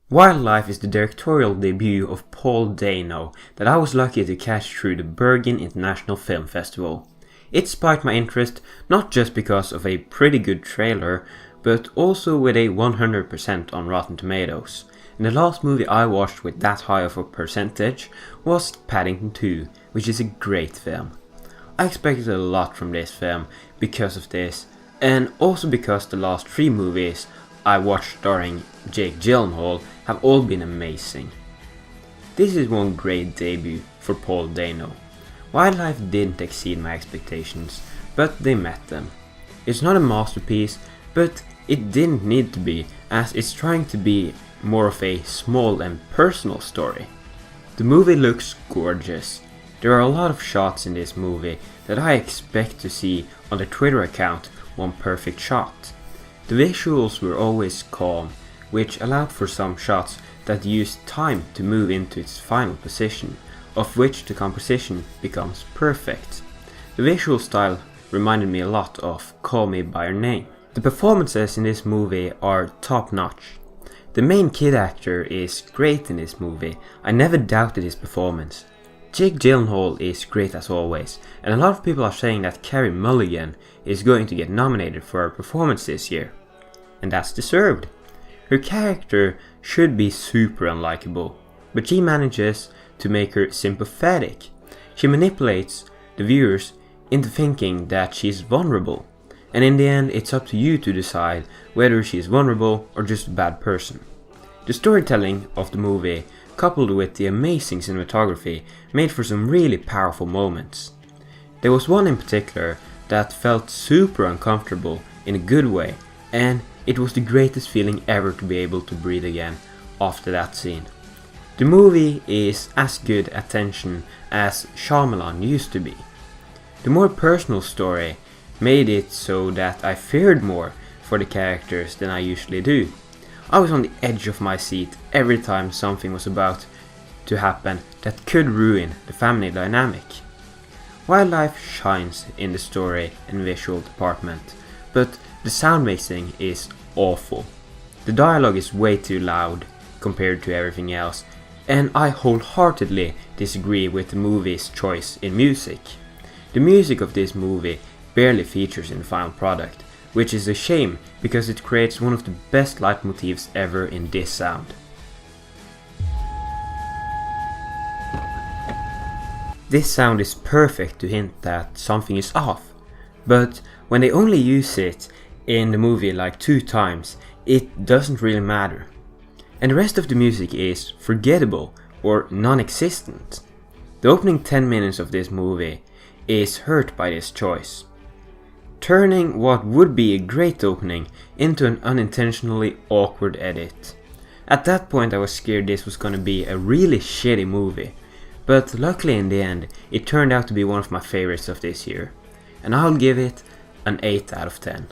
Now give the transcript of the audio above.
Wildlife is the directorial debut of Paul Dano that I was lucky to catch through the Bergen International Film Festival. It spiked my interest not just because of a pretty good trailer, but also with a 100% on Rotten Tomatoes. And the last movie I watched with that high of a percentage was Paddington 2, which is a great film. I expected a lot from this film because of this, and also because the last 3 movies I watched starring Jake Gyllenhaal have all been amazing. This is one great debut for Paul Dano. Wildlife didn't exceed my expectations, but they met them. It's not a masterpiece, but it didn't need to be, as it's trying to be more of a small and personal story. The movie looks gorgeous. There are a lot of shots in this movie that I expect to see on the Twitter account One Perfect Shot. The visuals were always calm, which allowed for some shots that used time to move into its final position, of which the composition becomes perfect. The visual style reminded me a lot of Call Me By Your Name. The performances in this movie are top notch. The main kid actor is great in this movie. I never doubted his performance. Jake Gyllenhaal is great as always, and a lot of people are saying that Carey Mulligan is going to get nominated for her performance this year. And that's deserved. Her character should be super unlikable, but she manages to make her sympathetic. She manipulates the viewers into thinking that she's vulnerable, and in the end it's up to you to decide whether she's vulnerable or just a bad person. The storytelling of the movie, coupled with the amazing cinematography, made for some really powerful moments. There was one in particular that felt super uncomfortable in a good way, and it was the greatest feeling ever to be able to breathe again after that scene. The movie is as good at tension as Shyamalan used to be. The more personal story made it so that I feared more for the characters than I usually do. I was on the edge of my seat every time something was about to happen that could ruin the family dynamic. Wildlife shines in the story and visual department, but the sound mixing is awful. The dialogue is way too loud compared to everything else, and I wholeheartedly disagree with the movie's choice in music. The music of this movie barely features in the final product, which is a shame because it creates one of the best leitmotifs ever in this sound. This sound is perfect to hint that something is off, but when they only use it in the movie like 2 times, it doesn't really matter. And the rest of the music is forgettable or non-existent. The opening 10 minutes of this movie is hurt by this choice, turning what would be a great opening into an unintentionally awkward edit. At that point I was scared this was gonna be a really shitty movie, but luckily in the end it turned out to be one of my favorites of this year, and I'll give it an 8 out of 10.